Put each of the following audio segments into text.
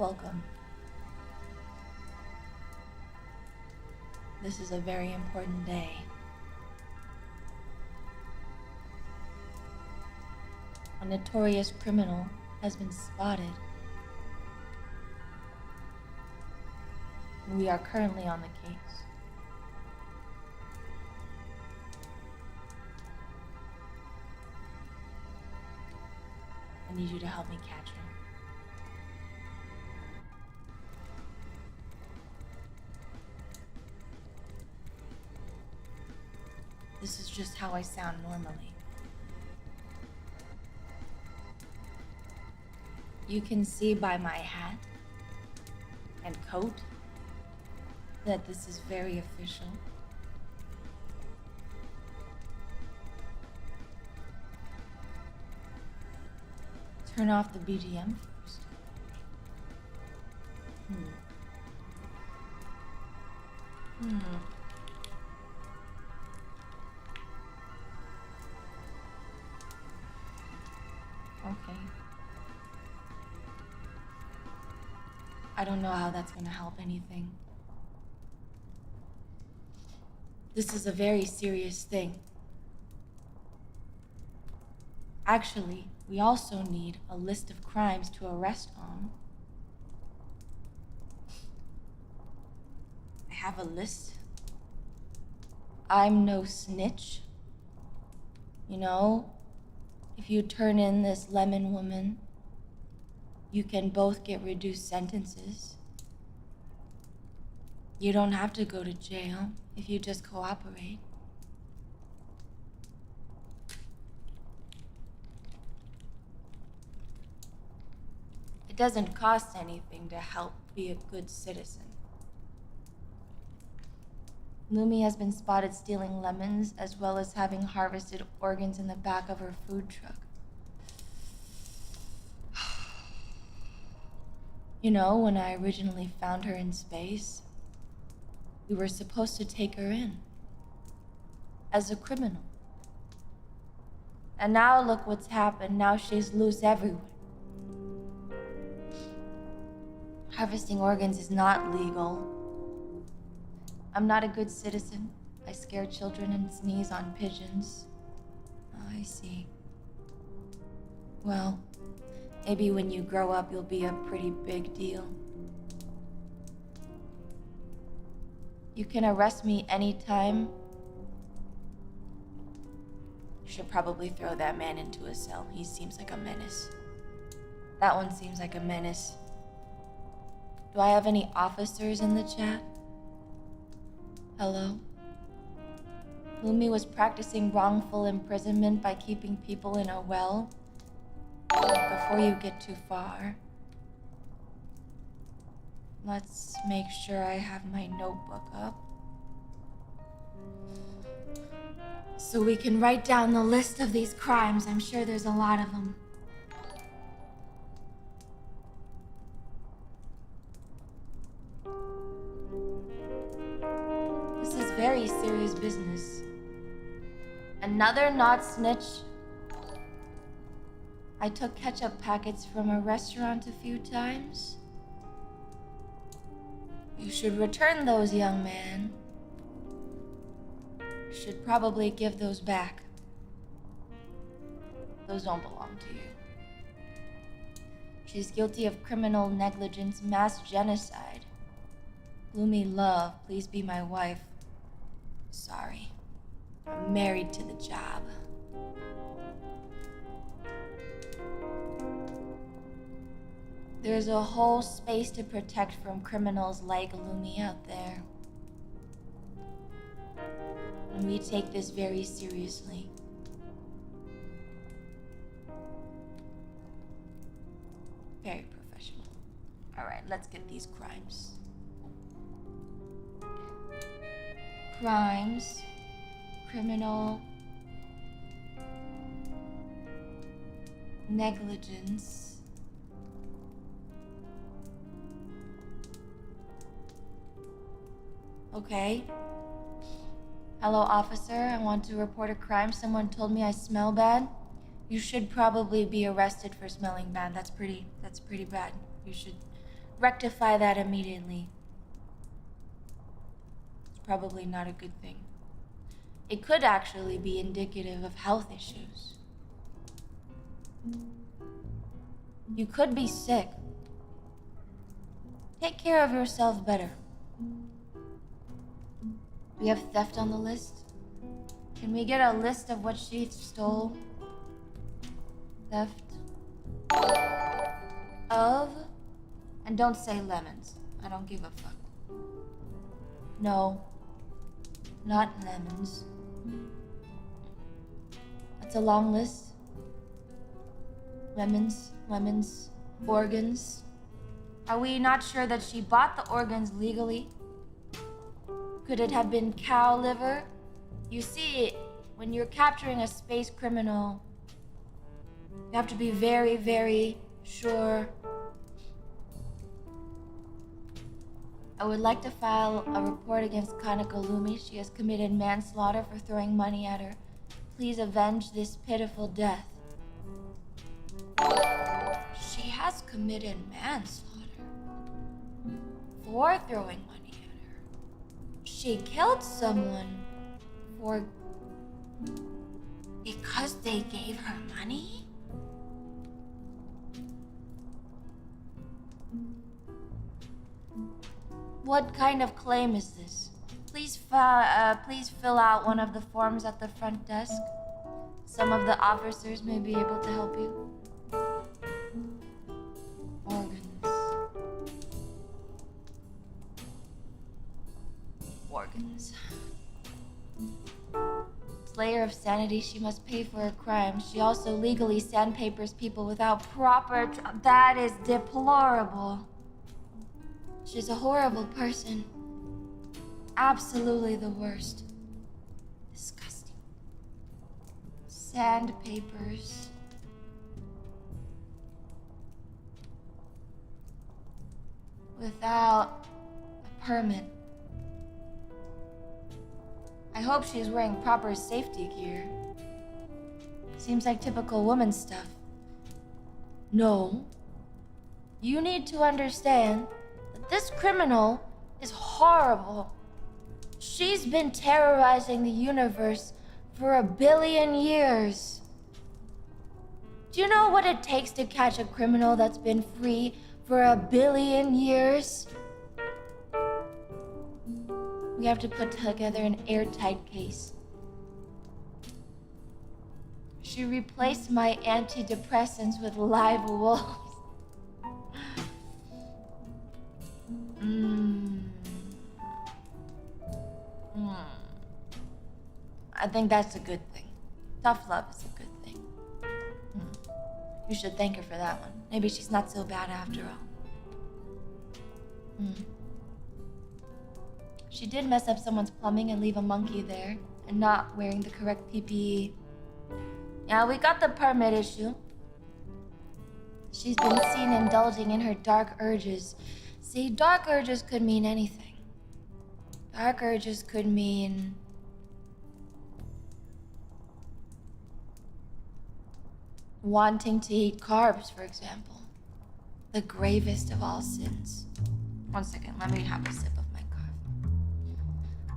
Welcome. This is a very important day. A notorious criminal has been spotted. We are currently on the case. I need you to help me catch him. This is just how I sound normally. You can see by my hat and coat that this is very official. Turn off the BGM first. Okay. I don't know how that's gonna help anything. This is a very serious thing. Actually, we also need a list of crimes to arrest on. I have a list. I'm no snitch. You know, if you turn in this lemon woman, you can both get reduced sentences. You don't have to go to jail if you just cooperate. It doesn't cost anything to help be a good citizen. Lumi has been spotted stealing lemons as well as having harvested organs in the back of her food truck. You know, when I originally found her in space, we were supposed to take her in as a criminal. And now look what's happened. Now she's loose everywhere. Harvesting organs is not legal. I'm not a good citizen. I scare children and sneeze on pigeons. Oh, I see. Well, maybe when you grow up, you'll be a pretty big deal. You can arrest me anytime. You should probably throw that man into a cell. He seems like a menace. That one seems like a menace. Do I have any officers in the chat? Hello? Lumi was practicing wrongful imprisonment by keeping people in a well. Before you get too far, let's make sure I have my notebook up so we can write down the list of these crimes. I'm sure there's a lot of them. This is very serious business. Another not snitch. I took ketchup packets from a restaurant a few times. You should return those, young man. You should probably give those back. Those don't belong to you. She's guilty of criminal negligence, mass genocide. Lumi love, please be my wife. Sorry. I'm married to the job. There's a whole space to protect from criminals like Lumi out there. And we take this very seriously. Very professional. All right, let's get these crimes. Crimes, criminal, negligence, okay. Hello, officer. I want to report a crime. Someone told me I smell bad. You should probably be arrested for smelling bad. That's pretty bad. You should rectify that immediately. It's probably not a good thing. It could actually be indicative of health issues. You could be sick. Take care of yourself better. We have theft on the list. Can we get a list of what she stole? Theft of... And don't say lemons. I don't give a fuck. No. Not lemons. That's a long list. Lemons, organs. Are we not sure that she bought the organs legally? Could it have been cow liver? You see, when you're capturing a space criminal, you have to be very, very sure. I would like to file a report against Kaneko Lumi. She has committed manslaughter for throwing money at her. Please avenge this pitiful death. She has committed manslaughter for throwing money at her. She killed someone because they gave her money? What kind of claim is this? Please fill out one of the forms at the front desk. Some of the officers may be able to help you. Organs. Slayer of sanity, she must pay for her crimes. She also legally sandpapers people without proper... That is deplorable. She's a horrible person. Absolutely the worst. Disgusting. Sandpapers. Without a permit. I hope she's wearing proper safety gear. Seems like typical woman stuff. No. You need to understand that this criminal is horrible. She's been terrorizing the universe for 1 billion years. Do you know what it takes to catch a criminal that's been free for 1 billion years? We have to put together an airtight case. She replaced my antidepressants with live wolves. I think that's a good thing. Tough love is a good thing. You should thank her for that one. Maybe she's not so bad after all. She did mess up someone's plumbing and leave a monkey there, and not wearing the correct PPE. Yeah, we got the permit issue. She's been seen indulging in her dark urges. See, dark urges could mean anything. Dark urges could mean... wanting to eat carbs, for example. The gravest of all sins. 1 second, let me have a sip of my coffee.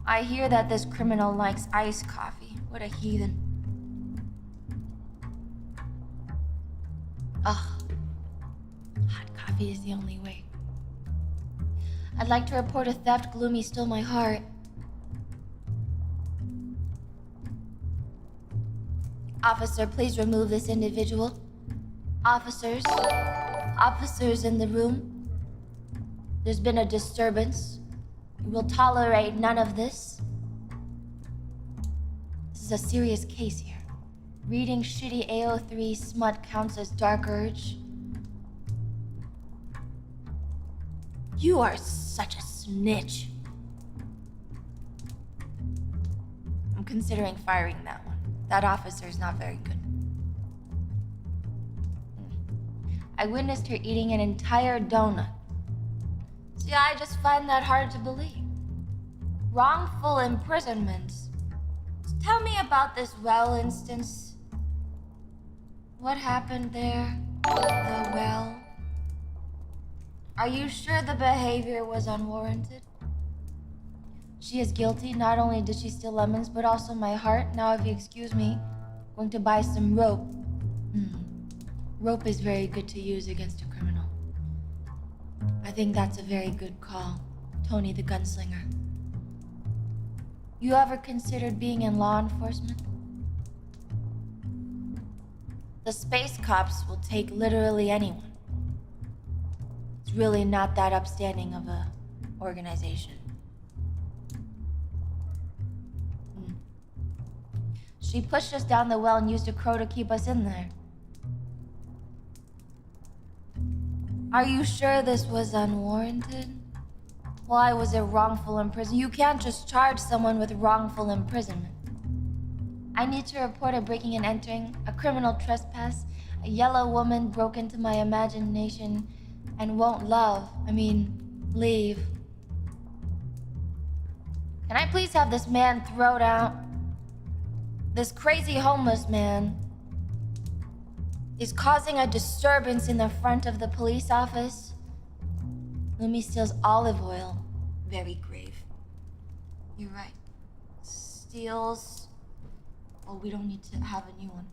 I hear that this criminal likes iced coffee. What a heathen. Ugh. Hot coffee is the only way. I'd like to report a theft. Gloomy stole my heart. Officer, please remove this individual. Officers in the room. There's been a disturbance. We will tolerate none of this. This is a serious case here. Reading shitty AO3 smut counts as dark urge. You are such a snitch. I'm considering firing that one. That officer is not very good. I witnessed her eating an entire donut. See, I just find that hard to believe. Wrongful imprisonment. So tell me about this well instance. What happened there? The well? Are you sure the behavior was unwarranted? She is guilty. Not only did she steal lemons, but also my heart. Now, if you excuse me, I'm going to buy some rope. Rope is very good to use against a criminal. I think that's a very good call, Tony the gunslinger. You ever considered being in law enforcement? The space cops will take literally anyone. It's really not that upstanding of a organization. She pushed us down the well and used a crow to keep us in there. Are you sure this was unwarranted? Why was it wrongful imprisonment? You can't just charge someone with wrongful imprisonment. I need to report a breaking and entering, a criminal trespass. A yellow woman broke into my imagination and won't leave. Can I please have this man thrown out? This crazy homeless man is causing a disturbance in the front of the police office. Lumi steals olive oil. Very grave. You're right. Steals... Oh, we don't need to have a new one.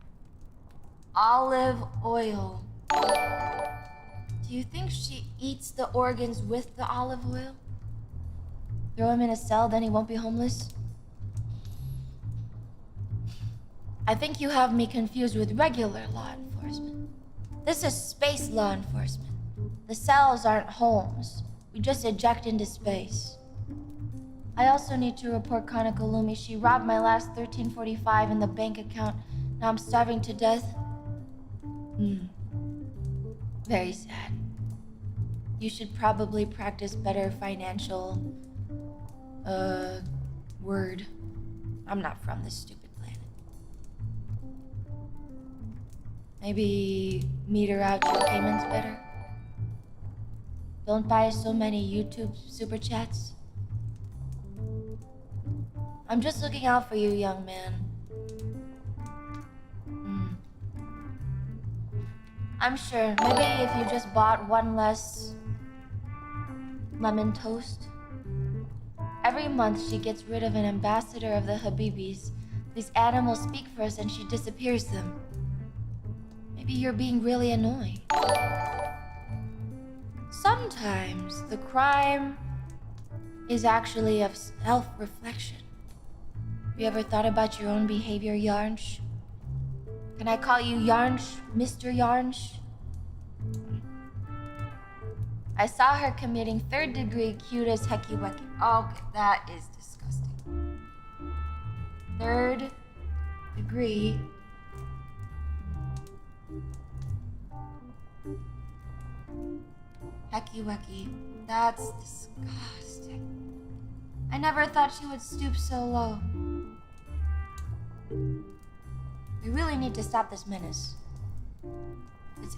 Olive oil. Do you think she eats the organs with the olive oil? Throw him in a cell, then he won't be homeless? I think you have me confused with regular law enforcement. This is space law enforcement. The cells aren't homes. We just eject into space. I also need to report Kaneko Lumi. She robbed my last 1345 in the bank account. Now I'm starving to death. Very sad. You should probably practice better financial... word. I'm not from this stupid planet. Maybe meter out your payments better? Don't buy so many YouTube super chats. I'm just looking out for you, young man. I'm sure. Maybe if you just bought one less lemon toast. Every month she gets rid of an ambassador of the Habibis. These animals speak for us and she disappears them. Maybe you're being really annoying. Sometimes the crime is actually of self-reflection. Have you ever thought about your own behavior, Yarnsh? Can I call you Yarnsh, Mr. Yarnsh? I saw her committing third-degree cute as hecky wecky. Okay, that is disgusting. Third degree. Hecky wecky. That's disgusting. I never thought she would stoop so low. We really need to stop this menace.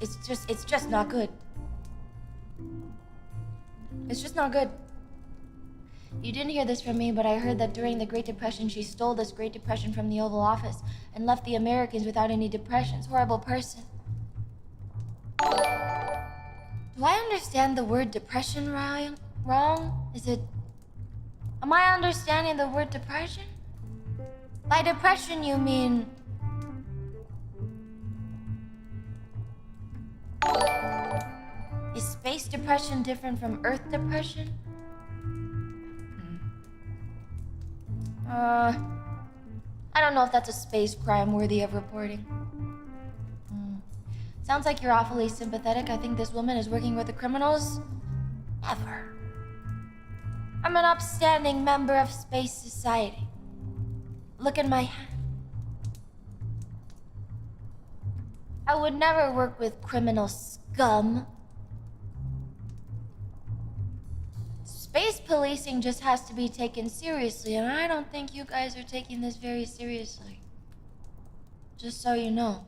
It's just not good. It's just not good. You didn't hear this from me, but I heard that during the Great Depression, she stole this Great Depression from the Oval Office and left the Americans without any depressions. Horrible person. Do I understand the word depression wrong? Am I understanding the word depression? By depression, you mean... Is space depression different from Earth depression? I don't know if that's a space crime worthy of reporting. Sounds like you're awfully sympathetic. I think this woman is working with the criminals. Never. I'm an upstanding member of space society. Look at my hand. I would never work with criminal scum. Space policing just has to be taken seriously, and I don't think you guys are taking this very seriously. Just so you know.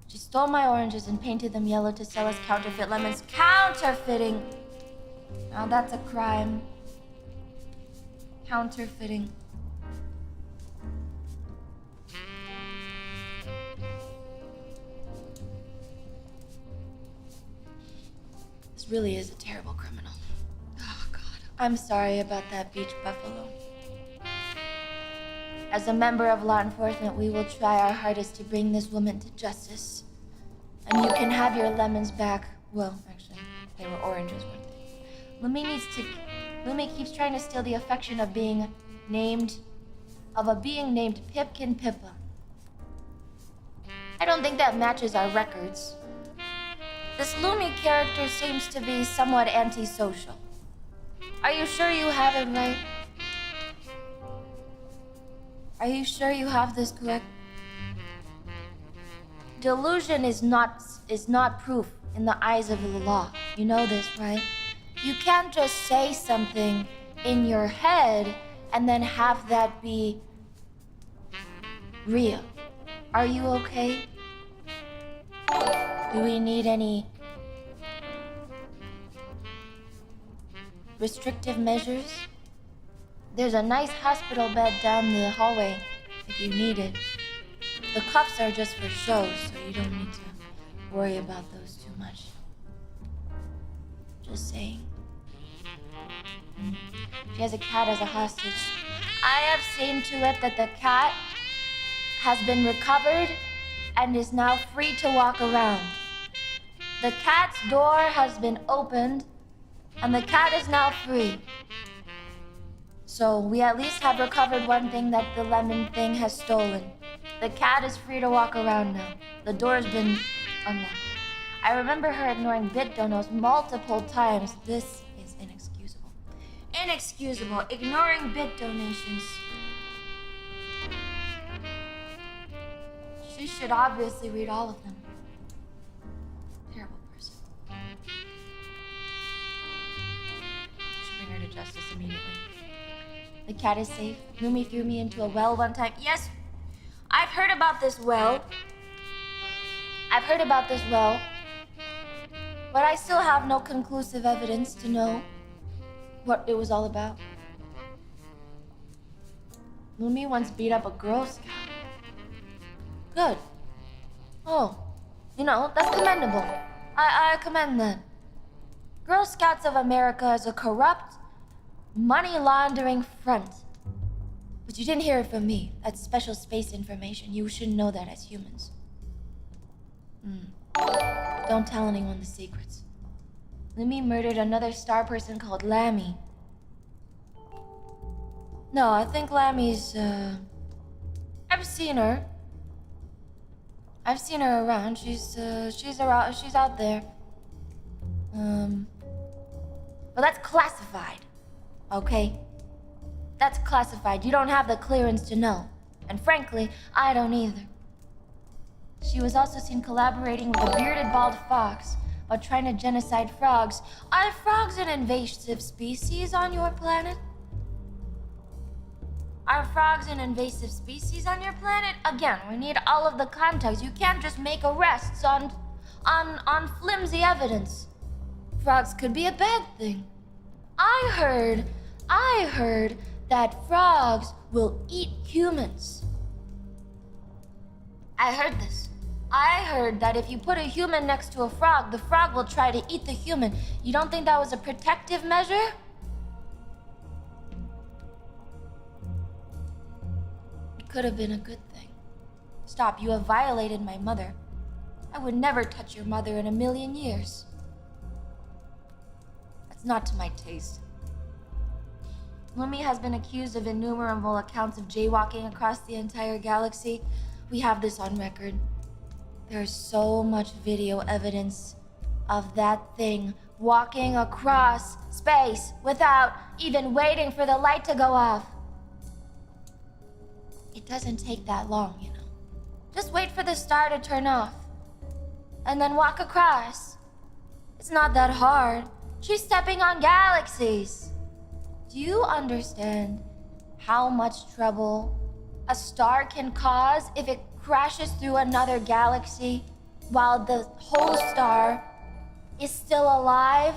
She stole my oranges and painted them yellow to sell us counterfeit lemons. Counterfeiting! Now that's a crime. Counterfeiting. really is a terrible criminal. Oh, God. I'm sorry about that beach buffalo. As a member of law enforcement, we will try our hardest to bring this woman to justice. And you can have your lemons back. Well, actually, they were oranges, weren't they? Lumi keeps trying to steal the affection of a being named Pipkin Pippa. I don't think that matches our records. This Lumi character seems to be somewhat antisocial. Are you sure you have it right? Are you sure you have this correct? Delusion is not proof in the eyes of the law. You know this, right? You can't just say something in your head and then have that be real. Are you okay? Do we need any restrictive measures? There's a nice hospital bed down the hallway if you need it. The cuffs are just for show, so you don't need to worry about those too much. Just saying. She has a cat as a hostage. I have seen to it that the cat has been recovered and is now free to walk around. The cat's door has been opened and the cat is now free. So we at least have recovered one thing that the lemon thing has stolen. The cat is free to walk around now. The door's been unlocked. I remember her ignoring bit donos multiple times. This is inexcusable. Inexcusable. Ignoring bit donations. She should obviously read all of them. Terrible person. Should bring her to justice immediately. The cat is safe. Lumi threw me into a well one time. Yes, I've heard about this well. But I still have no conclusive evidence to know what it was all about. Lumi once beat up a Girl Scout. Good. Oh, that's commendable. I commend that. Girl Scouts of America is a corrupt, money laundering front. But you didn't hear it from me. That's special space information. You should know that as humans. Don't tell anyone the secrets. Lumi murdered another star person called Lammy. No, I think Lammy's, I've seen her. I've seen her around. She's out there. But that's classified. Okay? That's classified. You don't have the clearance to know. And frankly, I don't either. She was also seen collaborating with a bearded bald fox while trying to genocide frogs. Are frogs an invasive species on your planet? Are frogs an invasive species on your planet? Again, we need all of the context. You can't just make arrests on flimsy evidence. Frogs could be a bad thing. I heard that frogs will eat humans. I heard this. I heard that if you put a human next to a frog, the frog will try to eat the human. You don't think that was a protective measure? It could have been a good thing. Stop, you have violated my mother. I would never touch your mother in a million years. That's not to my taste. Lumi has been accused of innumerable accounts of jaywalking across the entire galaxy. We have this on record. There's so much video evidence of that thing walking across space without even waiting for the light to go off. It doesn't take that long, you know. Just wait for the star to turn off and then walk across. It's not that hard. She's stepping on galaxies. Do you understand how much trouble a star can cause if it crashes through another galaxy while the whole star is still alive?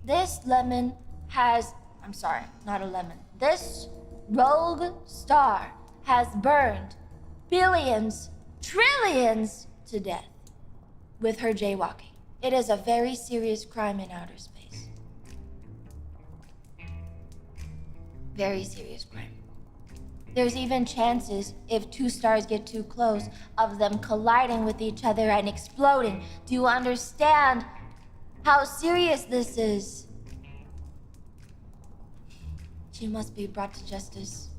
This lemon has... I'm sorry, not a lemon. This rogue star has burned billions, trillions to death with her jaywalking. It is a very serious crime in outer space. Very serious crime. There's even chances, if two stars get too close, of them colliding with each other and exploding. Do you understand how serious this is? She must be brought to justice.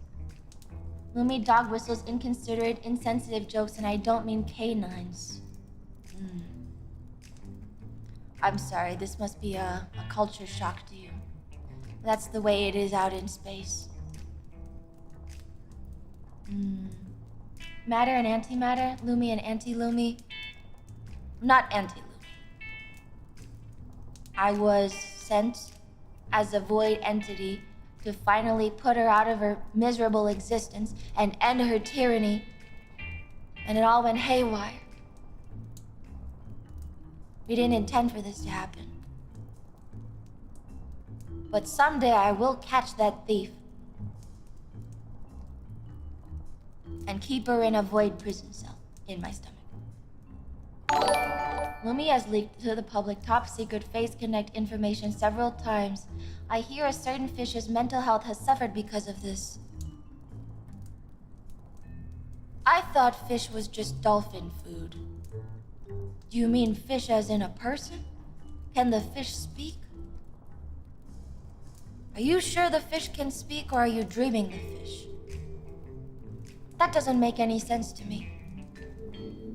Lumi dog whistles inconsiderate, insensitive jokes, and I don't mean canines. I'm sorry, this must be a culture shock to you. That's the way it is out in space. Matter and antimatter, Lumi and anti-Lumi. Not anti-Lumi. I was sent as a void entity to finally put her out of her miserable existence and end her tyranny. And it all went haywire. We didn't intend for this to happen. But someday I will catch that thief and keep her in a void prison cell in my stomach. Lumi has leaked to the public top secret Face Connect information several times. I hear a certain fish's mental health has suffered because of this. I thought fish was just dolphin food. Do you mean fish as in a person? Can the fish speak? Are you sure the fish can speak, or are you dreaming the fish? That doesn't make any sense to me.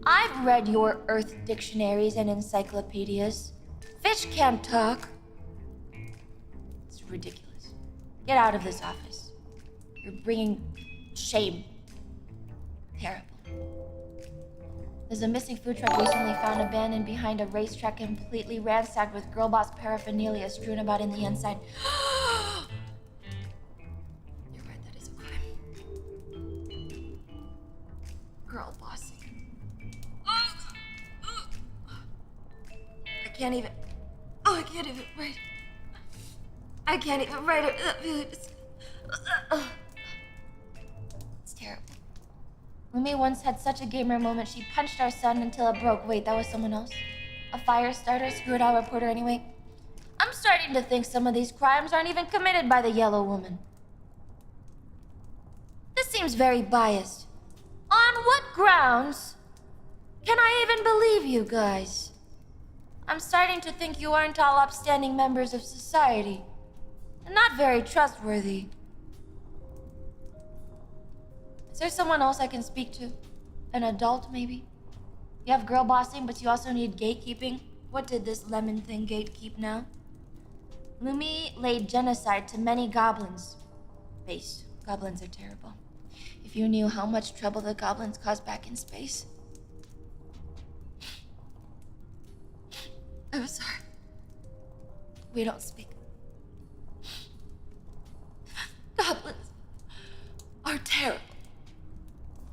I've read your Earth dictionaries and encyclopedias. Fish can't talk. It's ridiculous. Get out of this office. You're bringing shame. Terrible. There's a missing food truck recently found abandoned behind a racetrack, completely ransacked with girl boss paraphernalia strewn about in the inside. You're right, that is a crime. Girl bossing. I can't even write. I can't even write it. It's terrible. Lumi once had such a gamer moment, she punched our son until it broke. Wait, that was someone else? A fire starter? Screw it, I'll report her anyway. I'm starting to think some of these crimes aren't even committed by the yellow woman. This seems very biased. On what grounds can I even believe you guys? I'm starting to think you aren't all upstanding members of society. Not very trustworthy. Is there someone else I can speak to? An adult, maybe? You have girl bossing, but you also need gatekeeping. What did this lemon thing gatekeep now? Lumi laid genocide to many goblins. Base. Goblins are terrible. If you knew how much trouble the goblins caused back in space. I'm sorry. We don't speak. Goblins are terrible.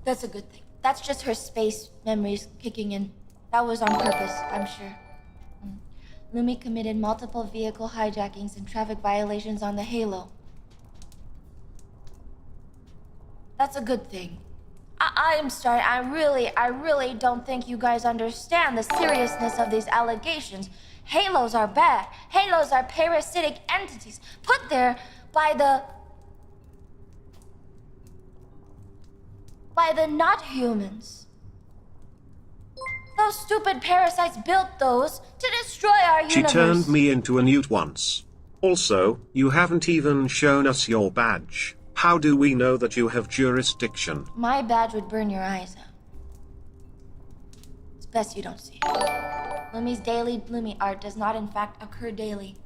That's a good thing. That's just her space memories kicking in. That was on purpose, I'm sure. Lumi committed multiple vehicle hijackings and traffic violations on the Halo. That's a good thing. I'm sorry, I really don't think you guys understand the seriousness of these allegations. Halos are bad. Halos are parasitic entities put there by the not humans. Those stupid parasites built those to destroy our universe. She turned me into a newt once. Also, you haven't even shown us your badge. How do we know that you have jurisdiction? My badge would burn your eyes out. It's best you don't see it. Lumi's daily Lumi art does not in fact occur daily.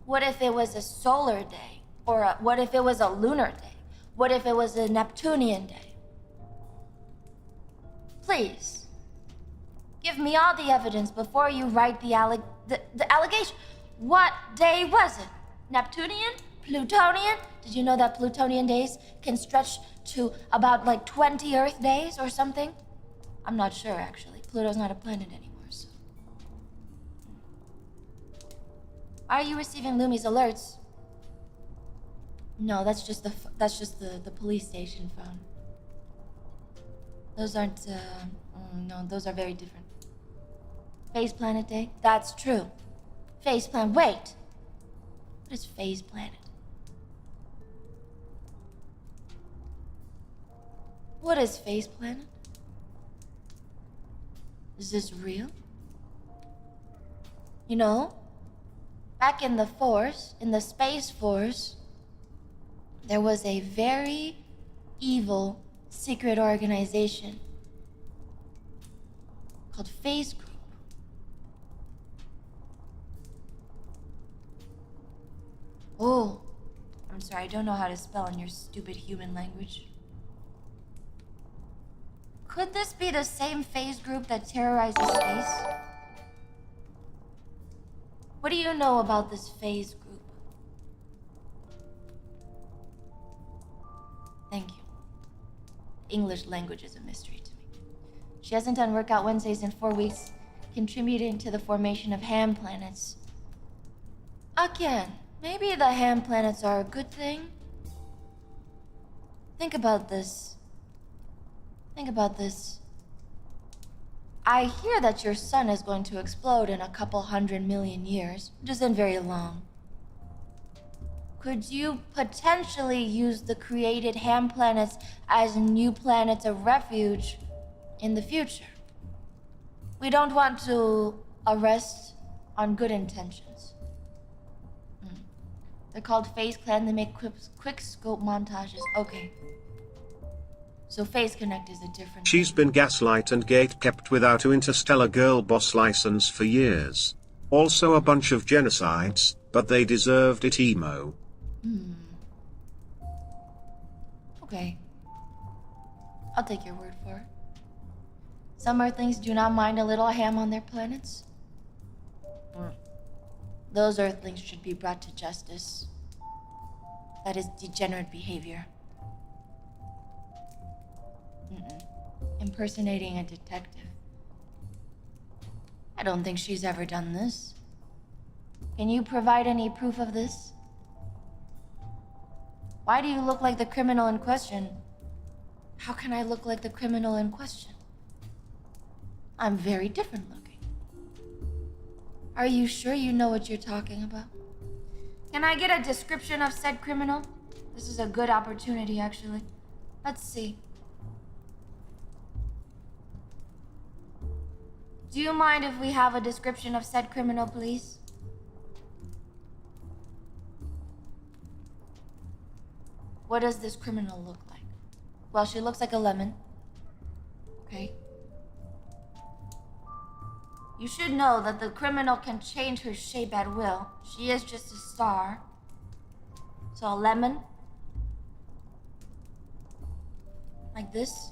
What if it was a solar day? Or what if it was a lunar day? What if it was a Neptunian day? Please, give me all the evidence before you write the allegation. What day was it? Neptunian? Plutonian? Did you know that Plutonian days can stretch to about like 20 Earth days or something? I'm not sure, actually. Pluto's not a planet anymore, so. Are you receiving Lumi's alerts? No, that's just the police station phone. Those aren't, no, those are very different. Phase Planet Day? That's true. Phase Planet. Wait! What is Phase Planet? What is Phase Planet? Is this real? You know, back in the Force, in the Space Force, there was a very evil secret organization called Phase Group. Oh, I'm sorry, I don't know how to spell in your stupid human language. Could this be the same Phase Group that terrorizes space? What do you know about this Phase Group? Thank you. English language is a mystery to me. She hasn't done workout Wednesdays in 4 weeks, contributing to the formation of ham planets. Again, maybe the ham planets are a good thing? Think about this. Think about this. I hear that your sun is going to explode in a couple 100 million years, which isn't very long. Could you potentially use the created ham planets as new planets of refuge in the future? We don't want to arrest on good intentions. They're called Phase Clan. They make quick scope montages. Okay. So Phase Connect is a different... She's been gaslight and gate-kept without a interstellar girl boss license for years. Also a bunch of genocides, but they deserved it emo. Okay. I'll take your word for it. Some Earthlings do not mind a little ham on their planets. Those Earthlings should be brought to justice. That is degenerate behavior. Impersonating a detective. I don't think she's ever done this. Can you provide any proof of this? Why do you look like the criminal in question? How can I look like the criminal in question? I'm very different looking. Are you sure you know what you're talking about? Can I get a description of said criminal? This is a good opportunity, actually. Let's see. Do you mind if we have a description of said criminal, please? What does this criminal look like? Well, she looks like a lemon. Okay. You should know that the criminal can change her shape at will. She is just a star. So a lemon. Like this.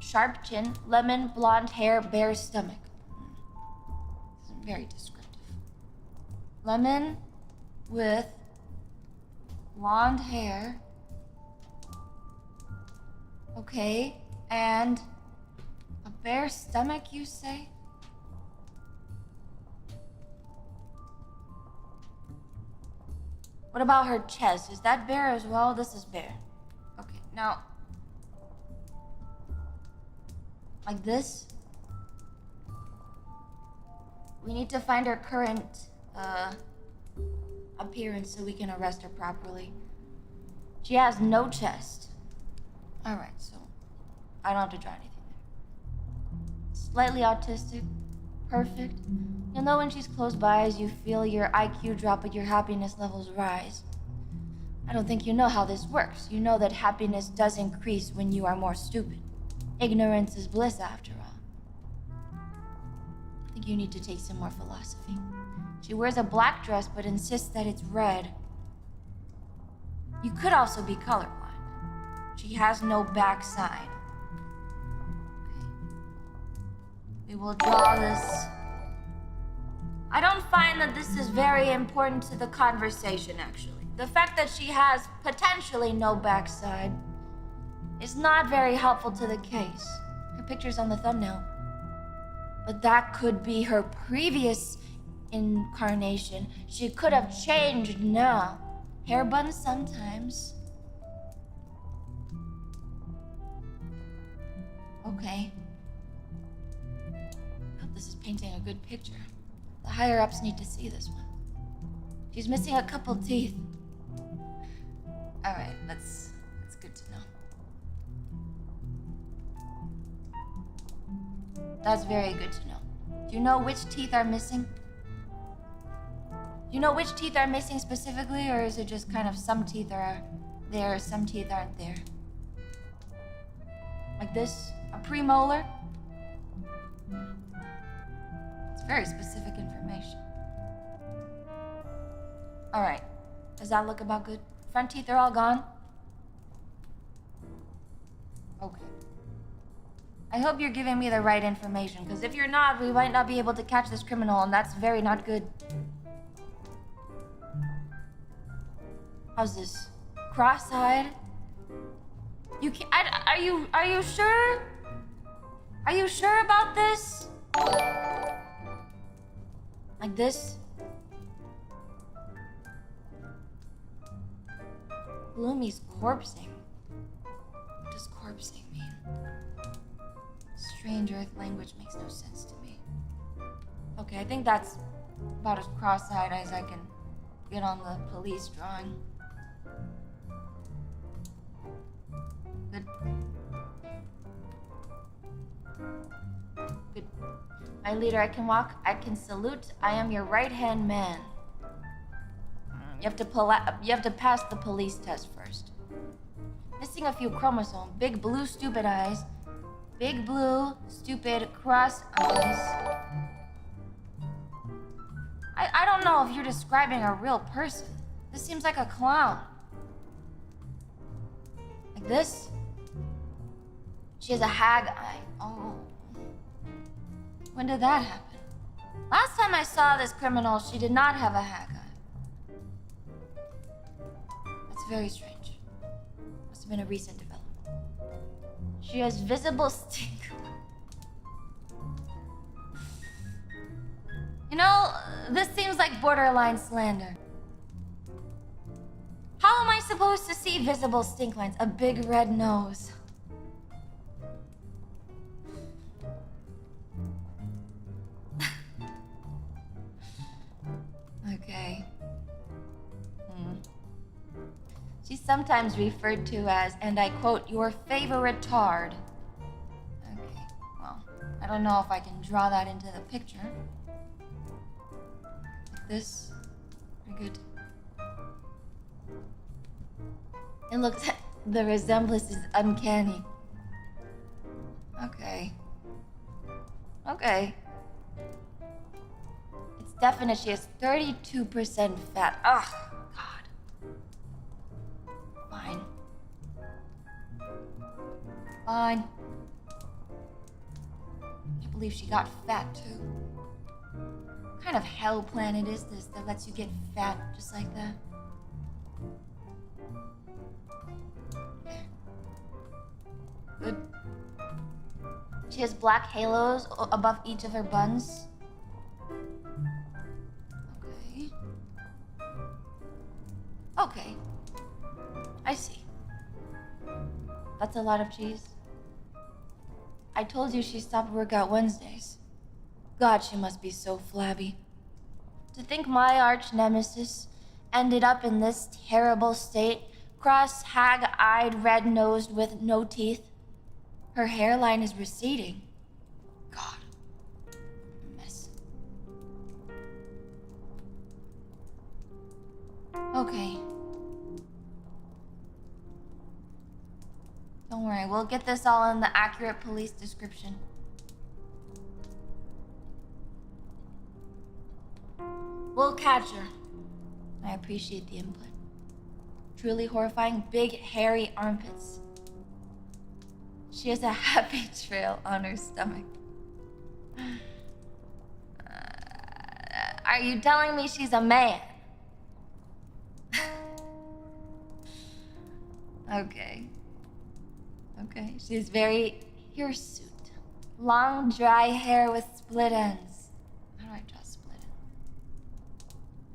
Sharp chin, lemon, blonde hair, bare stomach. This is very descriptive. Lemon with blonde hair. Okay, and a bare stomach, you say? What about her chest? Is that bare as well? This is bare. Okay, now... like this. We need to find her current appearance so we can arrest her properly. She has no chest. Alright, so I don't have to draw anything there. Slightly autistic. Perfect. You'll know when she's close by as you feel your IQ drop but your happiness levels rise. I don't think you know how this works. You know that happiness does increase when you are more stupid. Ignorance is bliss, after all. I think you need to take some more philosophy. She wears a black dress, but insists that it's red. You could also be colorblind. She has no backside. Okay. We will draw this. I don't find that this is very important to the conversation, actually. The fact that she has potentially no backside is not very helpful to the case. Her picture's on the thumbnail. But that could be her previous incarnation. She could have changed now. Hair buns sometimes. Okay. Got the this is painting a good picture. The higher-ups need to see this one. She's missing a couple teeth. Alright, that's good to know. That's very good to know. Do you know which teeth are missing? Do you know which teeth are missing specifically, or is it just kind of some teeth are there, some teeth aren't there? Like this? A premolar? It's very specific information. Alright. Does that look about good? Front teeth are all gone? Okay. I hope you're giving me the right information, because if you're not, we might not be able to catch this criminal, and that's very not good. How's this? Cross-eyed? You can't. Are you sure? Are you sure about this? Like this? Lumi's corpsing. What does corpsing mean? Strange Earth language makes no sense to me. Okay, I think that's about as cross-eyed as I can get on the police drawing. Good. Good. My leader, I can walk, I can salute, I am your right-hand man. You have to pass the police test first. Missing a few chromosomes. Big blue stupid eyes. Big blue stupid cross eyes. I don't know if you're describing a real person. This seems like a clown. Like this? She has a hag eye. Oh. When did that happen? Last time I saw this criminal, she did not have a hag eye. That's very strange. Must have been a recent development. She has visible stink. You know, this seems like borderline slander. How am I supposed to see visible stink lines? A big red nose. Okay. She's sometimes referred to as, and I quote, your favorite tard. Okay, well, I don't know if I can draw that into the picture. Like this. Very good. It looks, the resemblance is uncanny. Okay. Okay. It's definite she has 32% fat. Ugh, God. Fine. Fine. I can't believe she got fat, too. What kind of hell planet is this that lets you get fat just like that? Good. She has black halos above each of her buns. Okay. Okay. I see. That's a lot of cheese. I told you she stopped workout Wednesdays. God, she must be so flabby. To think my arch nemesis ended up in this terrible state, cross, hag-eyed, red-nosed with no teeth. Her hairline is receding. God. Mess. Okay. Don't worry, we'll get this all in the accurate police description. We'll catch her. I appreciate the input. Truly horrifying, big, hairy armpits. She has a happy trail on her stomach. Are you telling me she's a man? Okay. Okay, she's very hirsute. Long, dry hair with split ends. How do I draw split ends?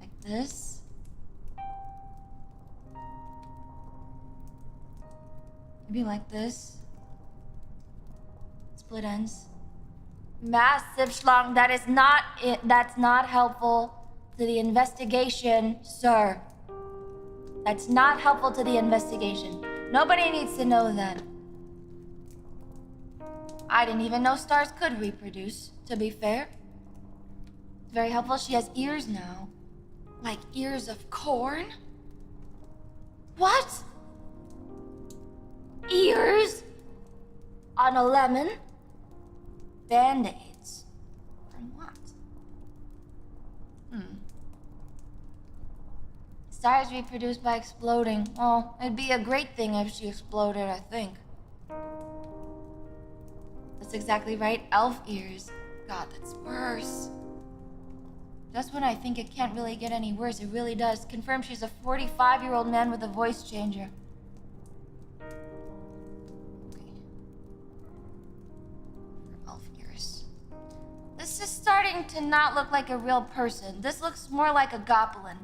Like this? Maybe like this? Split ends. Massive schlong. That's not helpful to the investigation, sir. That's not helpful to the investigation. Nobody needs to know that. I didn't even know stars could reproduce, to be fair. It's very helpful she has ears now. Like ears of corn? What? Ears? On a lemon? Band-aids? From what? Stars reproduce by exploding. Well, it'd be a great thing if she exploded, I think. That's exactly right, elf ears. God, that's worse. Just when I think it can't really get any worse, it really does. Confirm she's a 45-year-old man with a voice changer. Okay. Elf ears. This is starting to not look like a real person. This looks more like a goblin.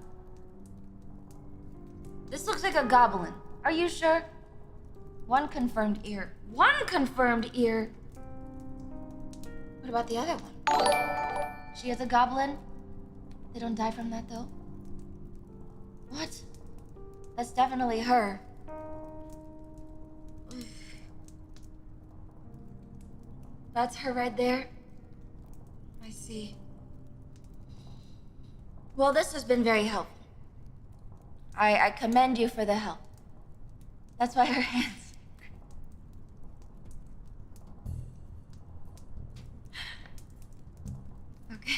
This looks like a goblin. Are you sure? One confirmed ear. One confirmed ear! What about the other one? She is a goblin? They don't die from that, though? What? That's definitely her. That's her right there? I see. Well, this has been very helpful. I commend you for the help. That's why her hands... Okay.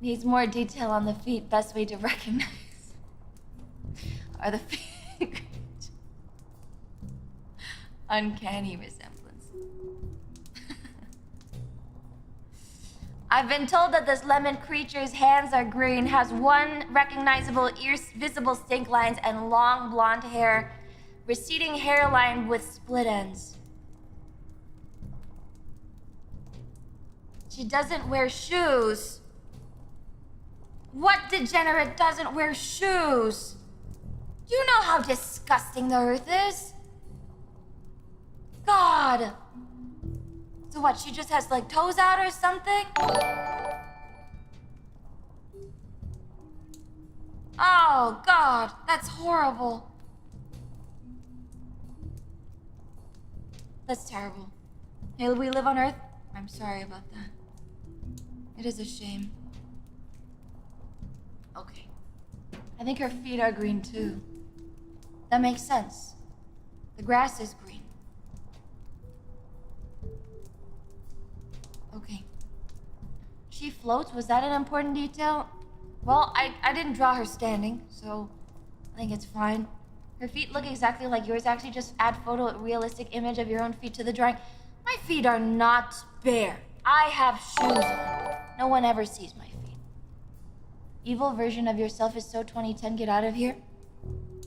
Needs more detail on the feet. Best way to recognize are the feet. Uncanny resemblance. I've been told that this lemon creature's hands are green, has one recognizable ear visible stink lines, and long blonde hair, receding hairline with split ends. She doesn't wear shoes. What degenerate doesn't wear shoes? You know how disgusting the earth is. God. So what, she just has like toes out or something? Oh God, that's horrible. That's terrible. Hey, we live on Earth? I'm sorry about that. It is a shame. Okay. I think her feet are green too. That makes sense. The grass is green. Okay. She floats? Was that an important detail? Well, I didn't draw her standing, so I think it's fine. Her feet look exactly like yours. Actually, just add realistic image of your own feet to the drawing. My feet are not bare. I have shoes on. No one ever sees my feet. Evil version of yourself is so 2010, get out of here.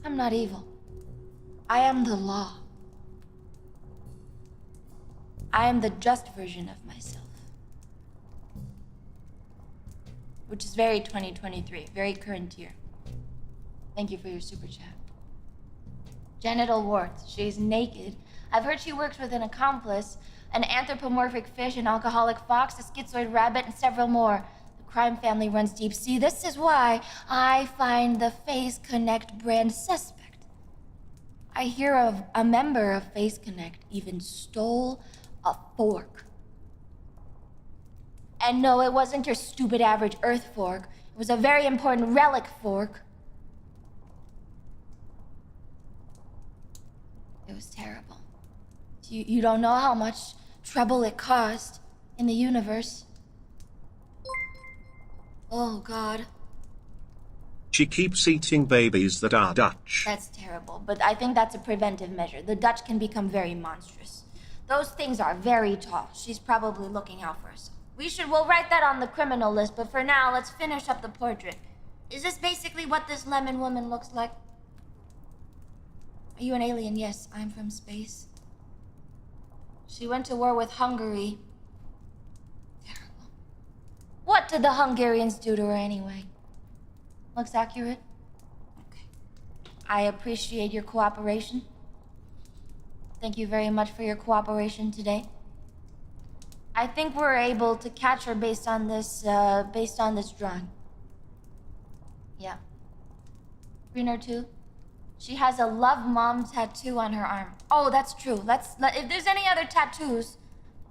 I'm not evil. I am the law. I am the just version of myself. Which is very 2023, very current year. Thank you for your super chat. Genital warts. She's naked. I've heard she works with an accomplice, an anthropomorphic fish, an alcoholic fox, a schizoid rabbit, and several more. The crime family runs deep. See, this is why I find the Face Connect brand suspect. I hear of a member of Face Connect even stole a fork. And no, it wasn't your stupid average Earth fork. It was a very important relic fork. It was terrible. You don't know how much trouble it caused in the universe. Oh, God. She keeps eating babies that are Dutch. That's terrible, but I think that's a preventive measure. The Dutch can become very monstrous. Those things are very tall. She's probably looking out for herself. We'll write that on the criminal list, but for now, let's finish up the portrait. Is this basically what this lemon woman looks like? Are you an alien? Yes, I'm from space. She went to war with Hungary. what did the Hungarians do to her anyway? Looks accurate? Okay. I appreciate your cooperation. Thank you very much for your cooperation today. I think we're able to catch her based on this drawing. Yeah. Greener too? She has a Love Mom tattoo on her arm. Oh, that's true. If there's any other tattoos,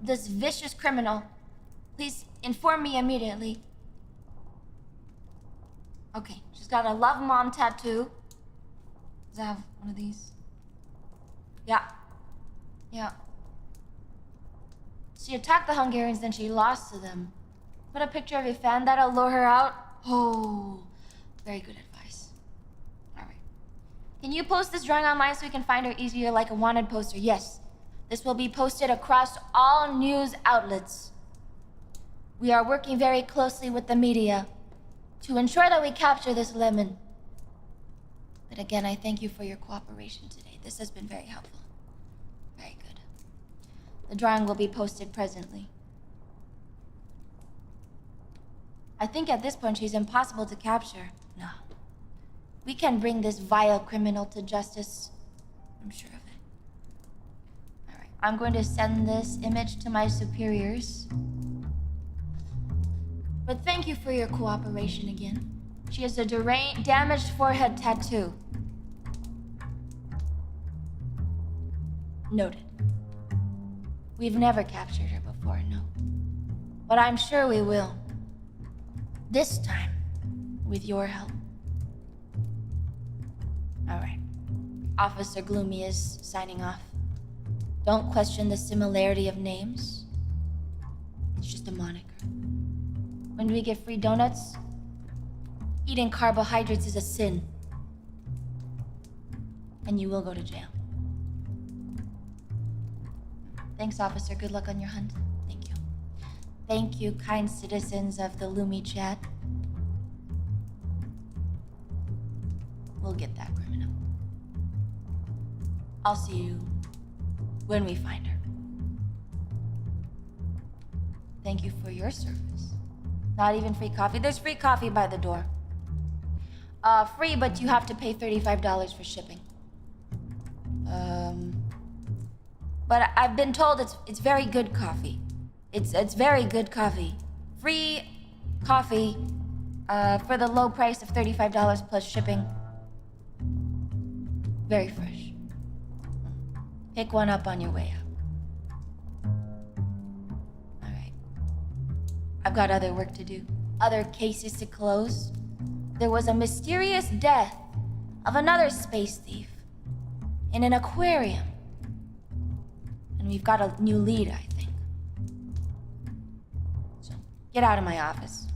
this vicious criminal, please inform me immediately. Okay, she's got a Love Mom tattoo. Does it have one of these? Yeah. Yeah. She attacked the Hungarians, then she lost to them. Put a picture of your fan, that'll lure her out. Oh, very good advice. All right. Can you post this drawing online so we can find her easier like a wanted poster? Yes. This will be posted across all news outlets. We are working very closely with the media to ensure that we capture this lemon. But again, I thank you for your cooperation today. This has been very helpful. Very good. The drawing will be posted presently. I think at this point she's impossible to capture. No. We can bring this vile criminal to justice. I'm sure of it. All right. I'm going to send this image to my superiors. But thank you for your cooperation again. She has a damaged forehead tattoo. Noted. We've never captured her before, no. But I'm sure we will. This time, with your help. All right. Officer Gloomy is signing off. Don't question the similarity of names. It's just a moniker. When we get free donuts, eating carbohydrates is a sin. And you will go to jail. Thanks, officer. Good luck on your hunt. Thank you. Thank you, kind citizens of the Lumi chat. We'll get that criminal. I'll see you when we find her. Thank you for your service. Not even free coffee. There's free coffee by the door. Free, but you have to pay $35 for shipping. But I've been told it's very good coffee. It's very good coffee. Free coffee, for the low price of $35 plus shipping. Very fresh. Pick one up on your way out. All right. I've got other work to do. Other cases to close. There was a mysterious death of another space thief in an aquarium. And we've got a new lead, I think. So, get out of my office.